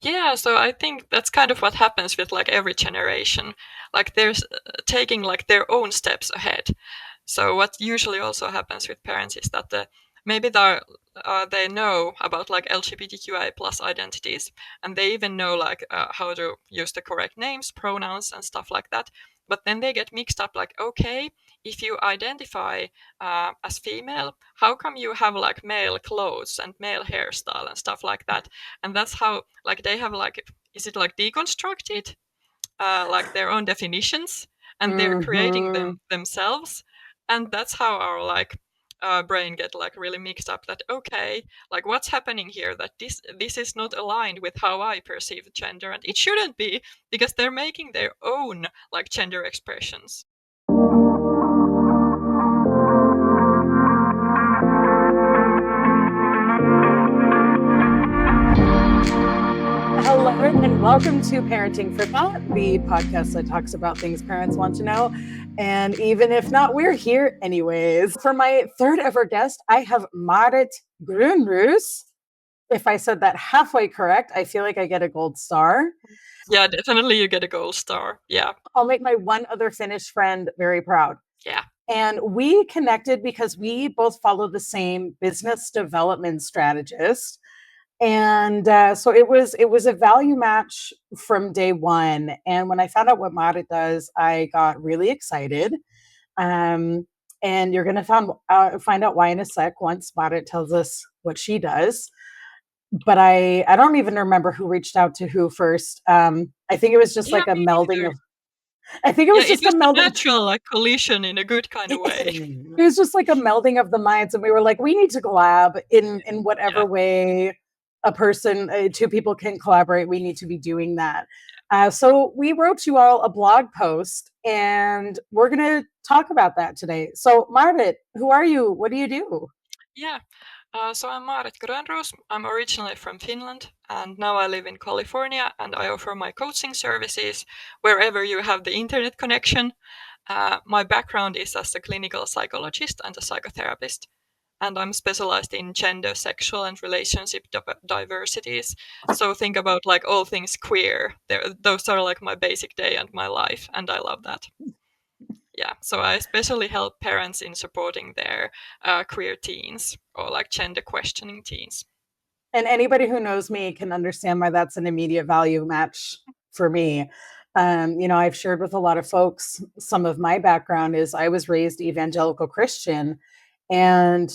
Yeah, so I think that's kind of what happens with like every generation. Like there's taking like their own steps ahead. So what usually also happens with parents is that maybe they know about like LGBTQI plus identities, and they even know like how to use the correct names, pronouns, and stuff like that. But then they get mixed up. Like, okay, if you identify as female, how come you have like male clothes and male hairstyle and stuff like that? And that's how like they have like, is it like deconstructed like their own definitions, and they're creating Hmm. them themselves, and that's how our like brain get like really mixed up, that okay, like what's happening here, that this is not aligned with how I perceive gender, and it shouldn't be, because they're making their own like gender expressions. Hello, and welcome to Parenting for Thought, the podcast that talks about things parents want to know. And even if not, we're here anyways. For my third ever guest, I have Maarit Grönroos. If I said that halfway correct, I feel like I get a gold star. Yeah, definitely you get a gold star. Yeah. I'll make my one other Finnish friend very proud. Yeah. And we connected because we both follow the same business development strategist. And so it was a value match from day one. And when I found out what Maarit does, I got really excited. Um, and you're going to find out why in a sec once Maarit tells us what she does. But I don't even remember who reached out to who first. I think it was just Yeah, like a me melding neither. of. I think it Yeah, was it just a was a melding. natural like collision in a good kind of way. It was just like a melding of the minds, and we were like, we need to collab in whatever Yeah. way two people can collaborate. We need to be doing that. So we wrote you all a blog post, and we're gonna talk about that today. So Maarit, who are you? What do you do? Yeah. So I'm Maarit Grönroos. I'm originally from Finland, and now I live in California, and I offer my coaching services wherever you have the internet connection. My background is as a clinical psychologist and a psychotherapist, and I'm specialized in gender, sexual, and relationship diversities. So think about like all things queer. Those are like my basic day and my life, and I love that. Yeah, so I especially help parents in supporting their queer teens or like gender questioning teens. And anybody who knows me can understand why that's an immediate value match for me. I've shared with a lot of folks, some of my background is I was raised evangelical Christian, and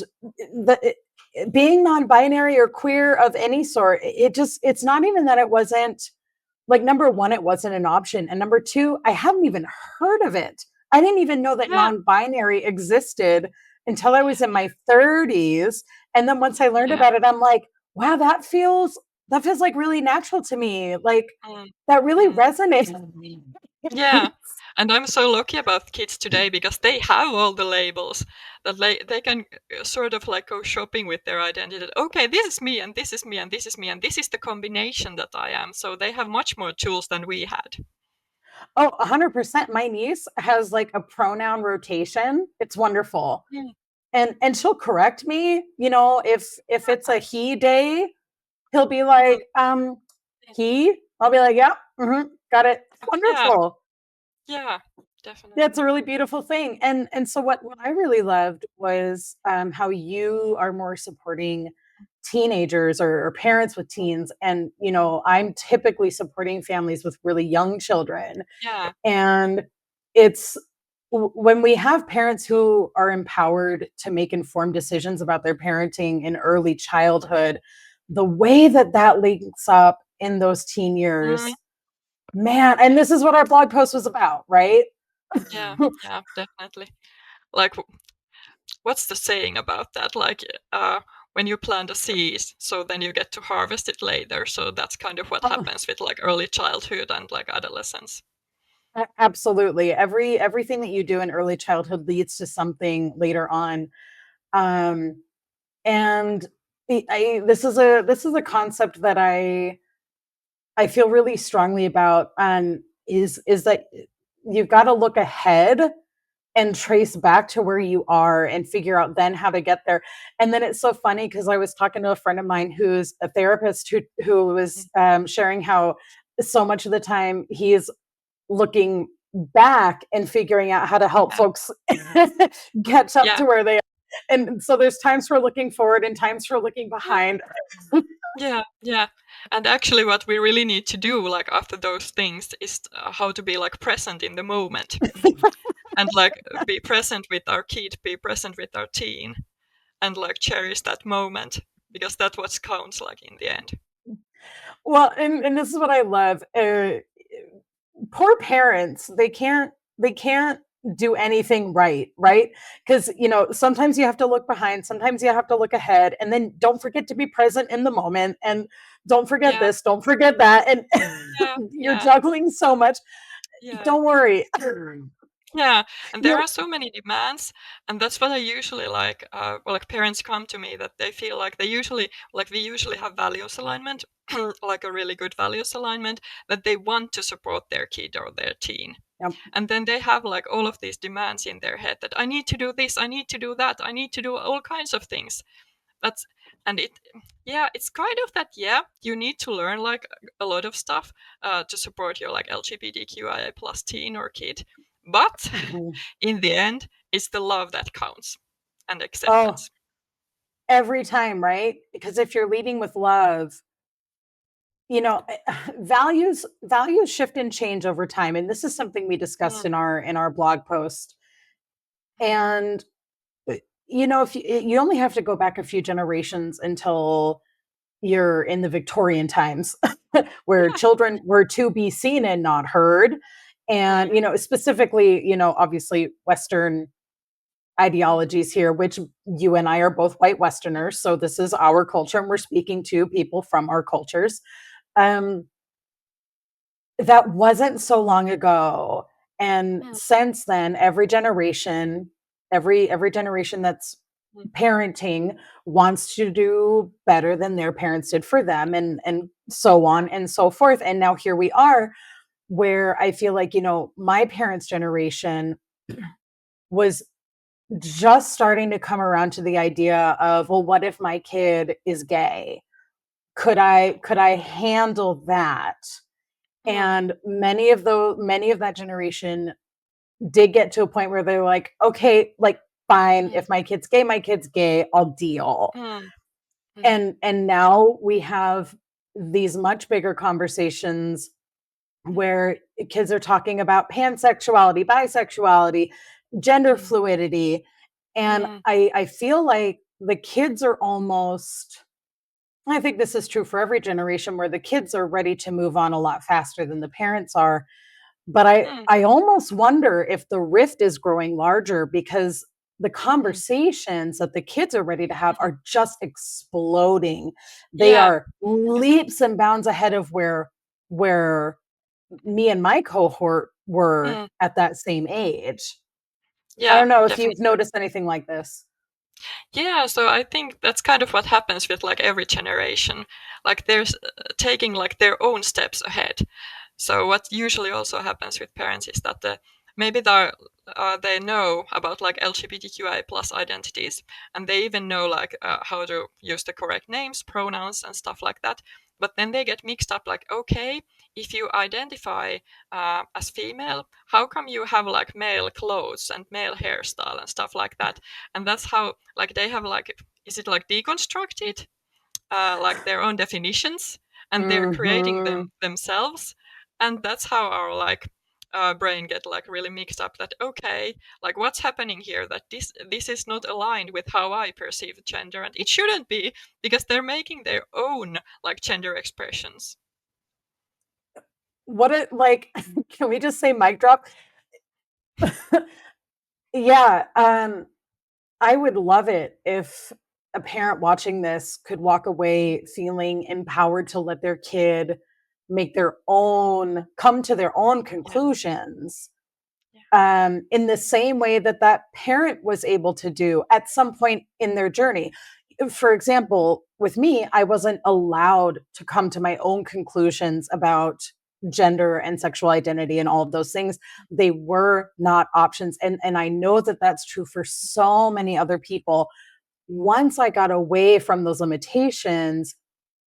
being non-binary or queer of any sort, it's not even that it wasn't, like, number one, it wasn't an option, and number two, I hadn't even heard of it. I didn't even know that Yeah, non-binary existed until I was in my 30s. And then once I learned yeah, about it, I'm like, wow, that feels like really natural to me. Like, mm, that really mm, resonates. yeah. And I'm so lucky about kids today because they have all the labels that they can sort of like go shopping with their identity. Okay, this is me, and this is me, and this is me, and this is the combination that I am. So they have much more tools than we had. Oh, 100%. My niece has like a pronoun rotation. It's wonderful. Mm, And she'll correct me, if it's a he day, he'll be mhm, like, he, I'll be like, yeah, got it. yeah, Wonderful. yeah, Yeah, it's definitely. a really beautiful thing. And so what I really loved was how you are more supporting teenagers or parents with teens. And, I'm typically supporting families with really young children. Yeah. And it's when we have parents who are empowered to make informed decisions about their parenting in early childhood, the way that links up in those teen Mm, years, man, and this is what our blog post was about, right? yeah, yeah, definitely. Like, what's the saying about that? Like, when you plant a seed, so then you get to harvest it later. So that's kind of what happens with like early childhood and like adolescence. Absolutely. Everything that you do in early childhood leads to something later on. Um, and this is a concept that I feel really strongly about, is that you've got to look ahead and trace back to where you are and figure out then how to get there. And then it's so funny because I was talking to a friend of mine who's a therapist who was sharing how so much of the time he is looking back and figuring out how to help Yeah. folks catch up Yeah. to where they are. And so there's times for looking forward and times for looking Yeah. behind. Yeah, yeah. And actually what we really need to do like after those things is how to be like present in the moment and like be present with our kid, be present with our teen and like cherish that moment because that's what counts like in the end. Well, and this is what I love. Poor parents, they can't do anything right, right? Because sometimes you have to look behind, sometimes you have to look ahead, and then don't forget to be present in the moment, and don't forget Yeah, this, don't forget that, and yeah, you're yeah, juggling so much. yeah. Don't worry. Yeah, and there You'll are so many demands, and that's what I usually like. Well, like parents come to me that they feel like they usually, like we usually have values alignment, like a really good values alignment, that they want to support their kid or their teen, Yep. and then they have like all of these demands in their head that I need to do this, I need to do that, I need to do all kinds of things. That's and it, yeah, it's kind of that. Yeah, you need to learn like a lot of stuff to support your like LGBTQIA plus teen or kid, but Mhm. in the end, it's the love that counts and Oh, acceptance. every time, right? Because if you're leading with love, values shift and change over time, and this is something we discussed Mm, in our blog post. mm, And if you only have to go back a few generations until you're in the Victorian times, where yeah. children were to be seen and not heard. And Mm, specifically, obviously Western mm, ideologies here, which you and I are both white Westerners, so this is our culture and we're speaking to people from our cultures. um that wasn't so long ago. And mm, since then, every generation that's mm, parenting wants to do better than their parents did for them, and so on and so forth. And now here we are, where I feel like, my parents' generation was just starting to come around to the idea of, well, what if my kid is gay? Could I handle that? mm, And many of that generation did get to a point where they're like, okay, like, fine, mm, if my kid's gay, I'll deal. mm, mm, And now we have these much bigger conversations where kids are talking about pansexuality, bisexuality, gender mm, fluidity. And mm, I feel like the kids are almost, I think this is true for every generation, where the kids are ready to move on a lot faster than the parents are. But I mm, I almost wonder if the rift is growing larger because the mm, conversations that the kids are ready to have mm. are just exploding. They Yeah, are leaps and bounds ahead of where me and my cohort were mm, at that same age. I yeah, don't know if you've definitely. noticed anything like this. Yeah, so I think that's kind of what happens with like every generation. Like there's taking like their own steps ahead. So what usually also happens with parents is that maybe they know about like LGBTQI plus identities, and they even know like how to use the correct names, pronouns, and stuff like that. But then they get mixed up. Like, okay, if you identify as female, how come you have like male clothes and male hairstyle and stuff like that? And that's how like they have like, is it like deconstructed like their own definitions, and they're creating them Mhm. themselves, and that's how our like brain get like really mixed up that okay, like what's happening here, that this is not aligned with how I perceive gender, and it shouldn't be because they're making their own like gender expressions. What it like can we just say mic drop? Yeah, I would love it if a parent watching this could walk away feeling empowered to let their kid come to their own Yeah, conclusions, yeah, in the same way that that parent was able to do at some point in their journey. For example, with me, I wasn't allowed to come to my own conclusions about gender and sexual identity and all of those things, they were not options. And I know that that's true for so many other people. Once I got away from those limitations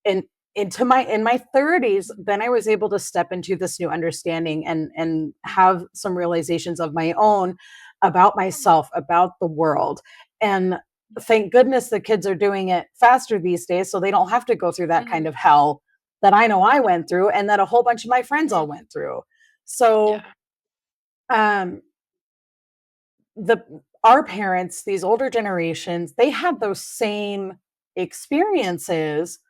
and into my in my 30s, then I was able to step into this new understanding and have some realizations of my own about Mm, myself, about the world. And thank goodness the kids are doing it faster these days so they don't have to go through that kind mm, of hell that I know I went through and that a whole bunch of my friends mm, all went through. So yeah. um the our parents, these older generations, they had those same experiences,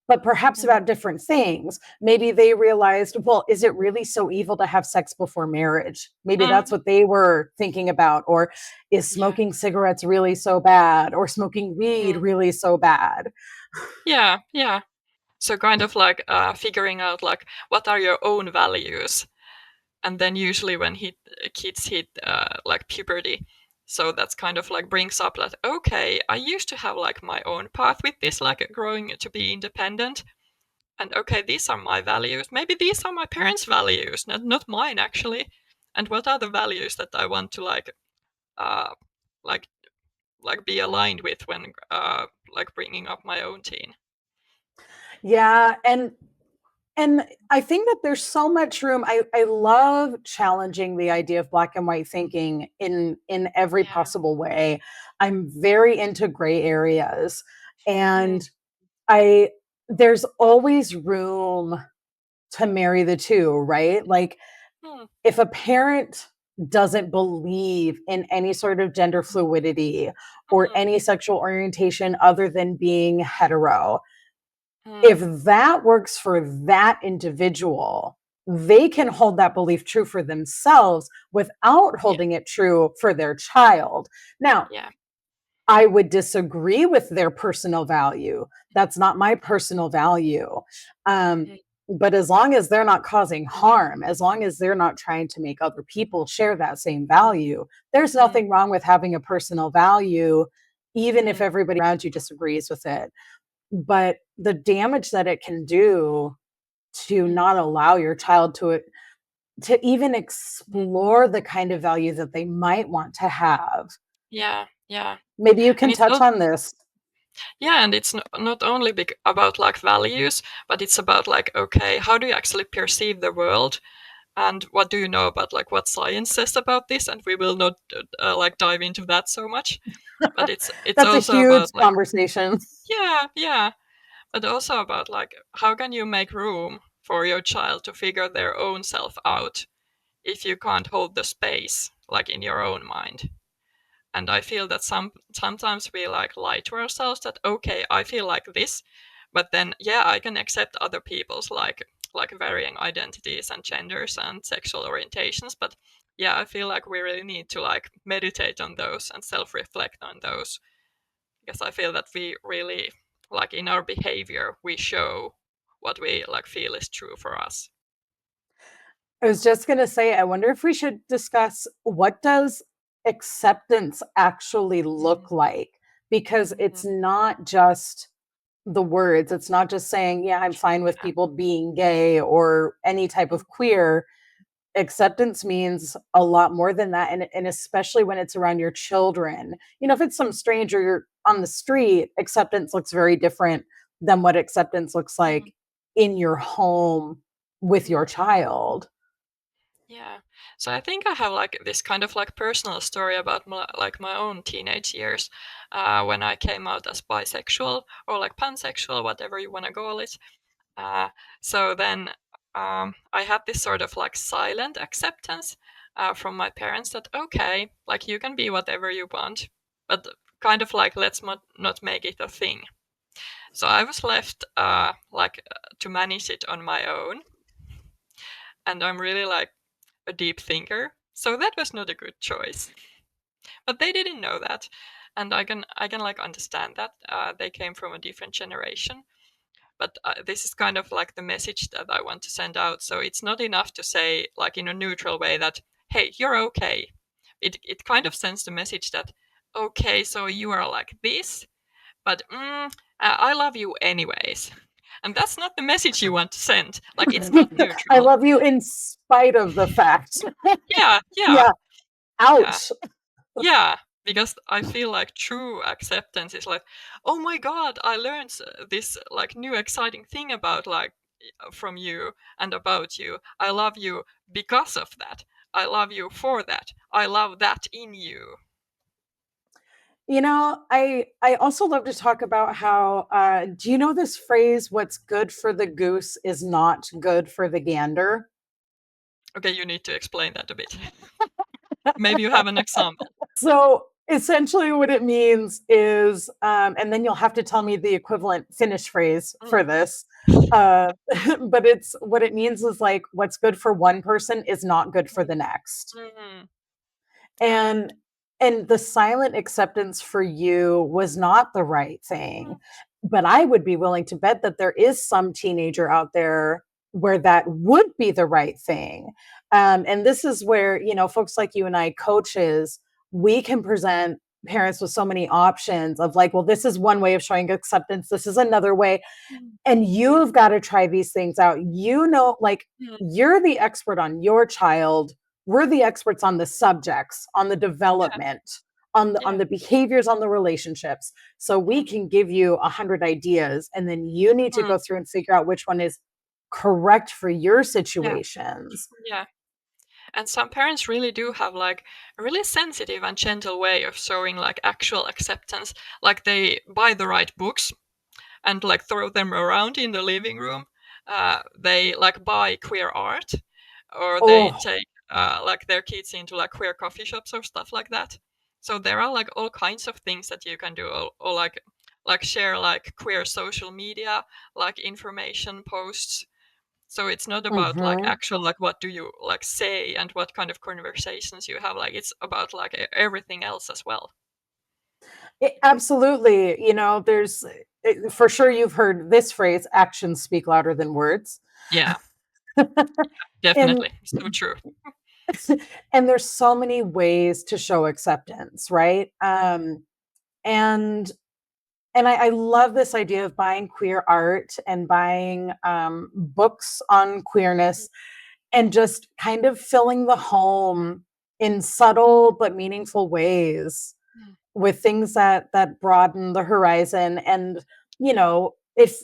but perhaps Mm, about different things. Maybe they realized, well, is it really so evil to have sex before marriage? Maybe that's mm, what they were thinking about. Or is yeah. smoking cigarettes really so bad? Or smoking weed Mm, really so bad? yeah. Yeah. So kind of like figuring out like what are your own values, and then usually when kids hit like puberty, so that's kind of like brings up that okay, I used to have like my own path with this, like growing to be independent, and okay, these are my values. Maybe these are my parents' values, not mine actually. And what are the values that I want to uh like be aligned with when like bringing up my own teen? Yeah. And I think that there's so much room. I love challenging the idea of black and white thinking in every Yeah. possible way. I'm very into gray areas. Mm, And I there's always room to marry the two, right? Like mm, if a parent doesn't believe in any sort of gender fluidity or mm, any sexual orientation other than being hetero, if mm, that works for that individual, they can hold that belief true for themselves without yeah. holding it true for their child. Now, Yeah. I would disagree with their personal value. That's not my personal value. Um, Mm, but as long as they're not causing harm, as long as they're not trying to make other people share that same value, there's mm, nothing wrong with having a personal value, even if mm, everybody around you disagrees with it. But the damage that it can do to mm, not allow your child to even explore the kind of value that they might want to have. yeah. Yeah. Maybe you And can it's touch not, on this. yeah, and it's not only about like values, but it's about like okay, how do you actually perceive the world, and what do you know about like what science says about this? And we will not like dive into that so much, but it's That's a also huge about like conversation. yeah, yeah, but also about like how can you make room for your child to figure their own self out if you can't hold the space like in your own mind. And I feel that sometimes we like lie to ourselves that okay, I feel like this, but then yeah, I can accept other people's like varying identities and genders and sexual orientations, but yeah, I feel like we really need to like meditate on those and self-reflect on those, because I feel that we really like in our behavior we show what we like feel is true for us. I was just going to say, I wonder if we should discuss what does acceptance actually Mm, look like? Because it's mhm, not just the words. It's not just saying, yeah, I'm fine with yeah. people being gay or any type Mm, of queer. Acceptance means a lot more than that. And especially when it's around your children. If it's some stranger you're on the street, acceptance looks very different than what acceptance looks mm, like in your home with your mm. child. Yeah. So I think I have like this kind of like personal story about my own teenage years, when I came out as bisexual or like pansexual, whatever you want to call it. Uh, so then I had this sort of like silent acceptance from my parents that okay, like you can be whatever you want, but kind of like let's not make it a thing. So I was left to manage it on my own, and I'm really like a deep thinker. So that was not a good choice. But they didn't know that. And I can like understand that. They came from a different generation. But this is kind of like the message that I want to send out. So it's not enough to say like in a neutral way that, hey, you're okay. It kind of sends the message that, okay, so you are like this, but I love you anyways. And that's not the message you want to send. Like, it's not I neutral. love you in spite of the fact. Yeah, yeah, Yeah. yeah, Ouch. yeah. Because I feel like true acceptance is like, oh my God, I learned this like new exciting thing about like from you and about you. I love you because of that. I love you for that. I love that in you. I also love to talk about how do you know this phrase, what's good for the goose is not good for the gander? Okay, you need to explain that a bit. Maybe you have an example. So essentially what it means is and then you'll have to tell me the equivalent Finnish phrase Mm, for this. Uh, but it's what it means is like what's good for one person is not good for mm, the next. mm. and and the silent acceptance for you was not the right thing, but I would be willing to bet that there is some teenager out there where that would be the right thing. And this is where, folks like you and I, coaches, we can present parents with so many options of like, well, this is one way of showing acceptance, this is another way, Mm, and you've got to try these things out. Like, mm. you're the expert on your child. We're the experts on the subjects, on the Yeah, development, on the yeah. behaviors, on the relationships. So we Mm, can give you 100 ideas, and then you need to mm. go through and figure out which one is correct for your Yeah, situations. yeah. And some parents really do have like a really sensitive and gentle way of showing like actual acceptance. Like they buy the right books and like throw them around in the living room. They like buy queer art, or they Oh, take like their kids into like queer coffee shops or stuff like that. So there are like all kinds of things that you can do, or like share like queer social media, like information posts. So it's not about like mhm. actual like what do you like say and what kind of conversations you have. Like it's about like everything else as well. Absolutely. For sure you've heard this phrase, actions speak louder than words. Yeah, And definitely. So true. and there's so many ways to show acceptance, right? And I love this idea of buying queer art and buying books on queerness and just kind of filling the home in subtle but meaningful ways Mm, with things that broaden the horizon. And if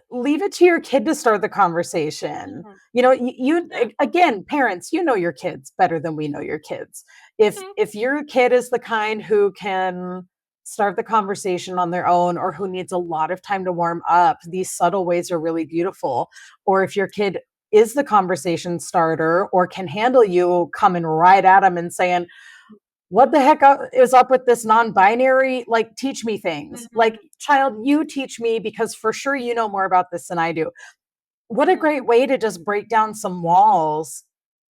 leave it to your kid to start the conversation. mhm. Yeah. Again, parents, you know your kids better than we know your kids. if Mhm, if your kid is the kind who can start the conversation on their own, or who needs a lot of time to warm up, these subtle ways are really beautiful. Or if your kid is the conversation starter or can handle you coming right at them and saying, what the heck is up with this non-binary, like, teach me things, mhm, like, child, you teach me, because for sure you know more about this than I do. What a mhm. great way to just break down some walls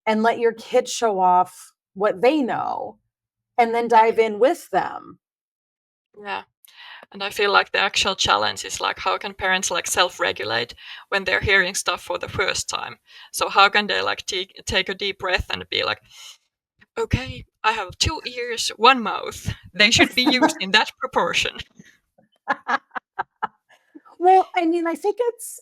and let your kids show off what they know, and then dive in with them. Yeah. And I feel like the actual challenge is like how can parents like self-regulate when they're hearing stuff for the first time? So how can they like take a deep breath and be like, okay, I have two ears, one mouth. They should be used in that proportion. Well, I mean, I think it's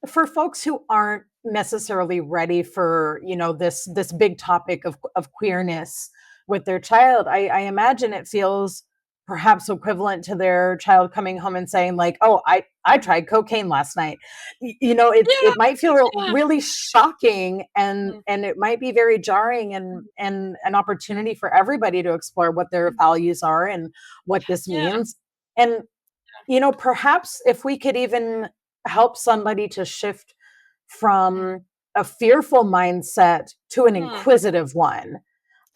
for folks who aren't necessarily ready for, this big topic of queerness with their child. I imagine it feels perhaps equivalent to their child coming home and saying like, oh, I tried cocaine last night. Yeah, It might feel yeah. really shocking, and Mm, it might be very jarring, and mm, an opportunity for everybody to explore what their mm. values are and what this Yeah. means. And perhaps if we could even help somebody to shift Mm, from a fearful mindset to an mm. inquisitive one.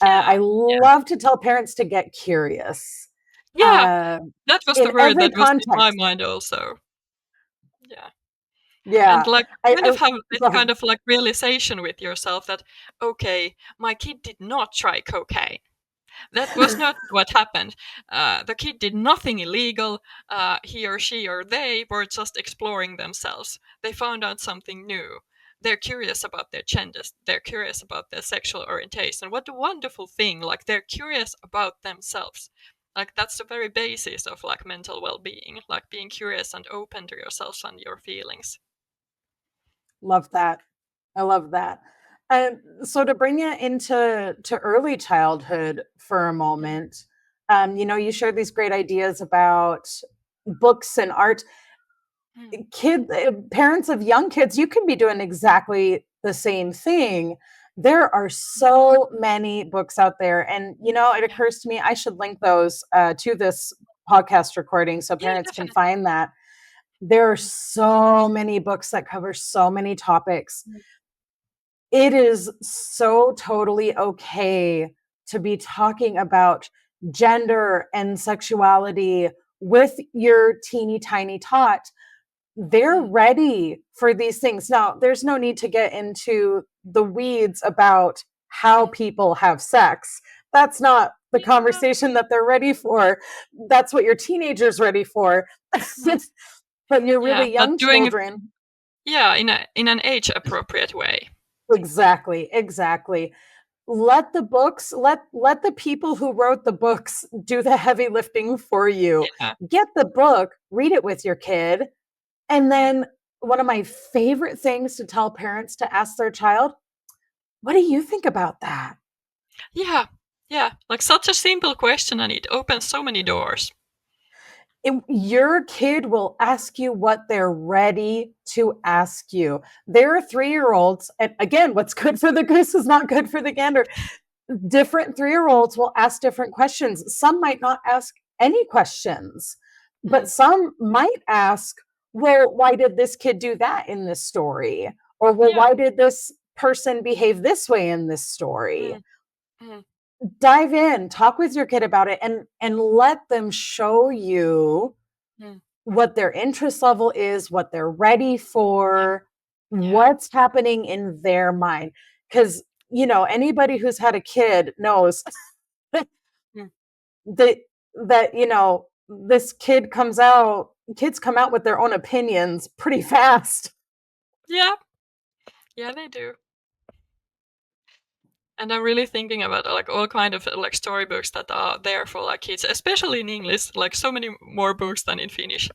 I Yeah. Yeah. love to tell parents to get curious Yeah. uh, That was the in word every that was in my context. mind also. Yeah. And Yeah, like kind I of have this go kind ahead. of like realization with yourself that, okay, my kid did not try cocaine. That was not what happened. The kid did nothing illegal. He or she or they were just exploring themselves. They found out something new. They're curious about their genders. They're curious about their sexual orientation. What a wonderful thing. Like they're curious about themselves. Like that's the very basis of like mental well-being, like being curious and open to yourself and your feelings. Love that. I love that. And so to bring it into early childhood for a Mm, moment, you shared these great ideas about books and art. mm, Parents of young kids, you can be doing exactly the same thing. There are so many books out there, and it yeah, occurs to me I should link those to this podcast recording so yeah, parents can definitely. find that. There are Mm, so many books that cover so many topics. mm, It is so totally okay to be talking about gender and sexuality with your teeny tiny tot. They're mm, ready for these things. Now, there's no need to get into the weeds about how mm. people have sex. That's not the Yeah. conversation that they're ready for. That's what your teenager's ready for. Mm. But your Yeah, really but young doing it, children, yeah, in an age appropriate way. exactly, exactly. Let the people who wrote the books do the heavy lifting for you. Yeah. Get the book, read it with your kid, and Mm. then one of my favorite things to tell parents to ask their child, what do you think about that? Yeah. Yeah. Like such a simple question and it opens so many doors. Your kid will ask you what they're ready to ask you. There are 3-year-olds, and again, what's good for the goose is not good for the gander. Different 3-year-olds will ask different questions. Some might not ask any questions, but Mm. some might ask, well, why did this kid do that in this story? Or, well, Yeah. why did this person behave this way in this story? Mm. Mm. Dive in, talk with your kid about it, and let them show you Mm. what their interest level is, what they're ready Yeah. for, Yeah. what's happening in their mind. Because, anybody who's had a kid knows Mm. that this kids come out with their own opinions pretty fast. Yeah. Yeah, they do. And I'm really thinking about like all kind of like storybooks that are there for like kids, especially in English, like so many more books than in Finnish.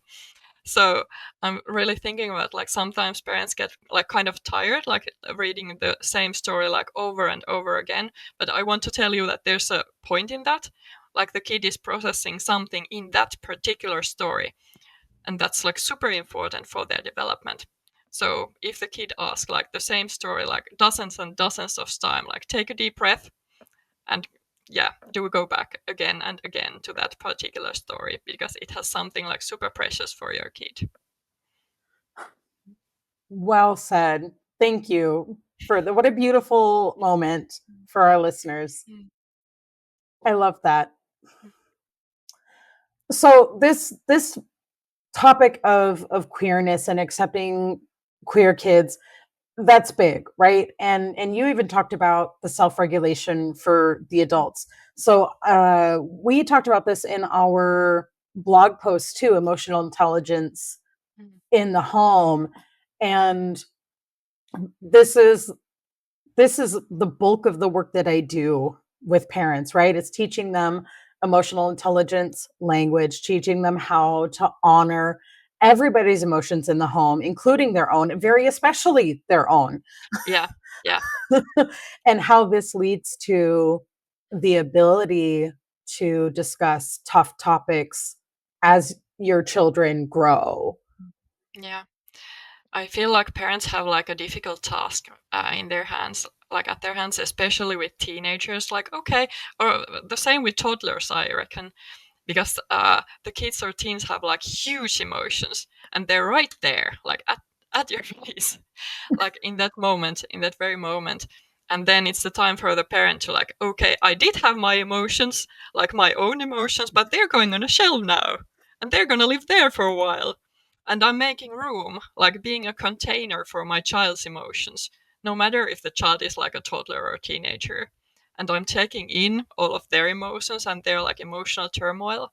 So I'm really thinking about like sometimes parents get like kind of tired, like reading the same story like over and over again. But I want to tell you that there's a point in that. Like the kid is processing something in that particular story. And that's like super important for their development. So if the kid asks like the same story like dozens and dozens of time, like take a deep breath and yeah, do go back again and again to that particular story because it has something like super precious for your kid. Well said. Thank you for what a beautiful moment for our listeners. Mm, I love that. So this topic of queerness and accepting queer kids, that's big, right? And you even talked about the self-regulation for the adults. So we talked about this in our blog post too, emotional intelligence mm, in the home. And this is this is the bulk of the work that I do with parents, right? It's teaching them emotional intelligence, language, teaching them how to honor everybody's emotions in the home, including their own, very especially their own, yeah, yeah, and how this leads to the ability to discuss tough topics as your children grow. yeah. I feel like parents have like a difficult task in their hands, like at their hands, especially with teenagers. Like, okay, or the same with toddlers, I reckon, because the kids or teens have like huge emotions and they're right there, like at your face, like in that moment, in that very moment. And then it's the time for the parent to like, okay, I did have my emotions, like my own emotions, but they're going on a shelf now and they're going to live there for a while. And I'm making room, like being a container for my child's emotions, no matter if the child is like a toddler or a teenager. And I'm taking in all of their emotions and their like emotional turmoil.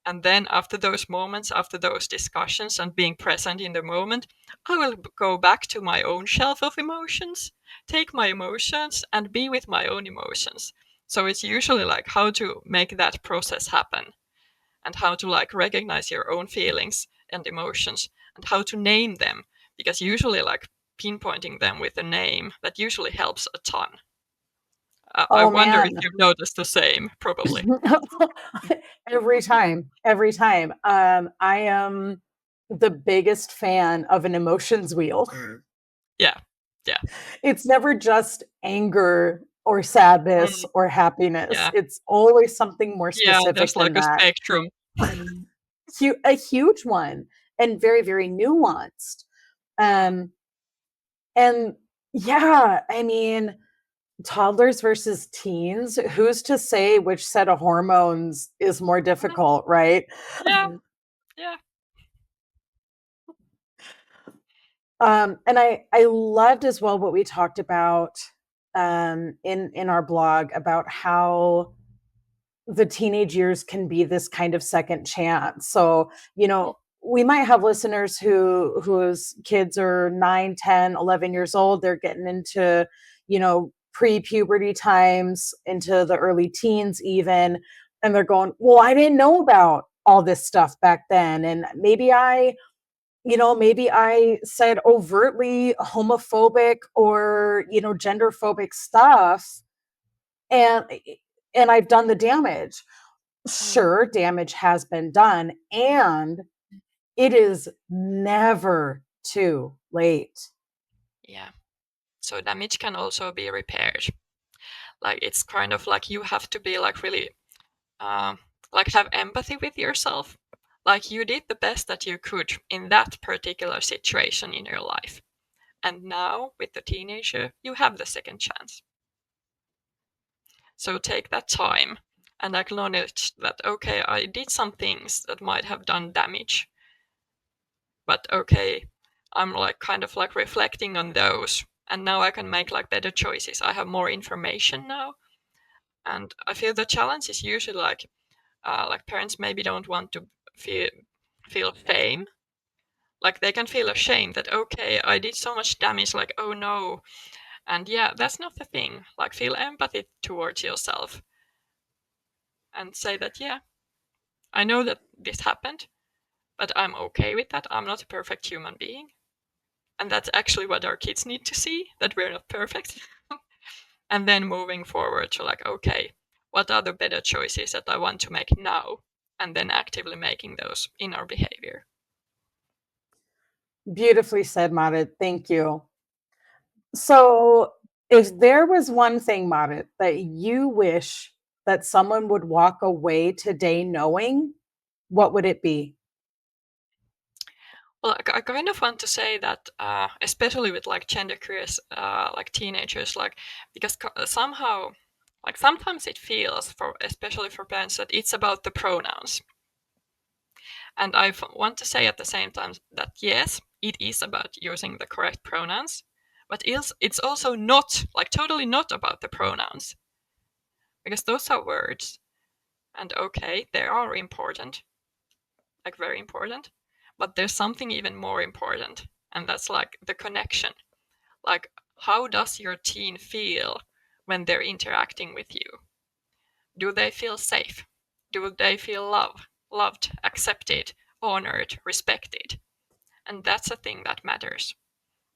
And then after those moments, after those discussions and being present in the moment, I will go back to my own shelf of emotions, take my emotions and be with my own emotions. So it's usually like how to make that process happen, and how to like recognize your own feelings and emotions, and how to name them, because usually like pinpointing them with a name, that usually helps a ton. I Oh wonder if man. you've noticed the same, probably. Every time, every time. I am the biggest fan of an emotions wheel. Yeah, yeah. It's never just anger or sadness Mm, or happiness. yeah, It's always something more yeah, there's specific like than a that. spectrum. A huge one and very, very nuanced. Mm. Um, and yeah, I mean, toddlers versus teens, who's to say which set of hormones is more Mhm. difficult, right? Yeah, yeah. And I loved as well what we talked about in our blog about how the teenage years can be this kind of second chance. So, Mm, we might have listeners whose kids are 9, 10, 11 years old. They're getting into, pre-puberty times, into the early teens even, and they're going, "Well, I didn't know about all this stuff back then, and maybe I said overtly homophobic or, genderphobic stuff, and I've done the damage." mm. Sure, damage has been done, and it is never too late. Yeah. So damage can also be repaired. Like it's kind of like you have to be like really um, like have empathy with yourself. Like you did the best that you could in that particular situation in your life. And now with the teenager, you have the second chance. So take that time and acknowledge that, okay, I did some things that might have done damage, but okay, I'm like kind of like reflecting on those. And now I can make like better choices. I have more information now. And I feel the challenge is usually like parents maybe don't want to feel feel shame. Like they can feel ashamed that okay, I did so much damage, like oh no. And yeah, that's not the thing. Like feel empathy towards yourself and say that yeah, I know that this happened, but I'm okay with that. I'm not a perfect human being. And that's actually what our kids need to see, that we're not perfect. And then moving forward to like, okay, what are the better choices that I want to make now? And then actively making those in our behavior. Beautifully said, Marit. Thank you. So, if there was one thing, Marit, that you wish that someone would walk away today knowing, what would it be? Well, I kind of want to say that, especially with like genderqueer, like teenagers, like because somehow, like sometimes it feels for, especially for parents, that it's about the pronouns. And I want to say at the same time that yes, it is about using the correct pronouns, but it's also not like totally not about the pronouns, because those are words, and okay, they are important, like very important, but there's something even more important, and that's like the connection. Like, how does your teen feel when they're interacting with you? Do they feel safe? Do they feel loved, accepted, honored, respected? And that's a thing that matters.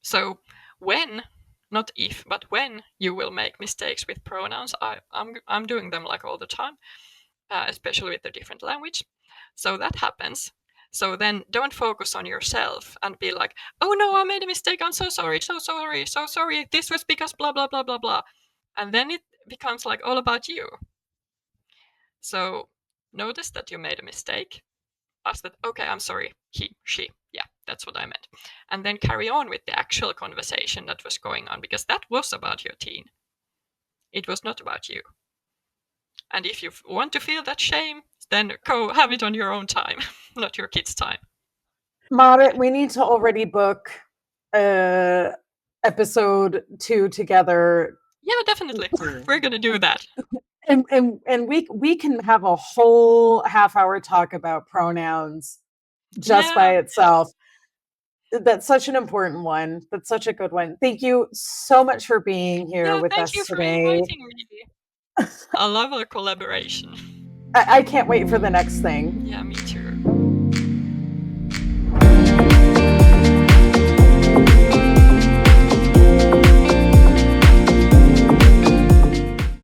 So when, not if, but when you will make mistakes with pronouns, I'm doing them like all the time, especially with the different language. So that happens. So then don't focus on yourself and be like, oh no, I made a mistake. I'm so sorry, so sorry, so sorry. This was because blah, blah, blah, blah, blah. And then it becomes like all about you. So notice that you made a mistake. Ask that, okay, I'm sorry, he, she, yeah, that's what I meant. And then carry on with the actual conversation that was going on, because that was about your teen. It was not about you. And if you want to feel that shame, then go have it on your own time, not your kids' time. Marit, we need to already book uh, episode 2 together. Yeah, definitely. We're going to do that. And we can have a whole half hour talk about pronouns just Yeah, by yeah. itself. That's such an important one. That's such a good one. Thank you so much for being here Yeah, with thank you us for today. inviting me. I love our collaboration. I can't wait for the next thing. Yeah, me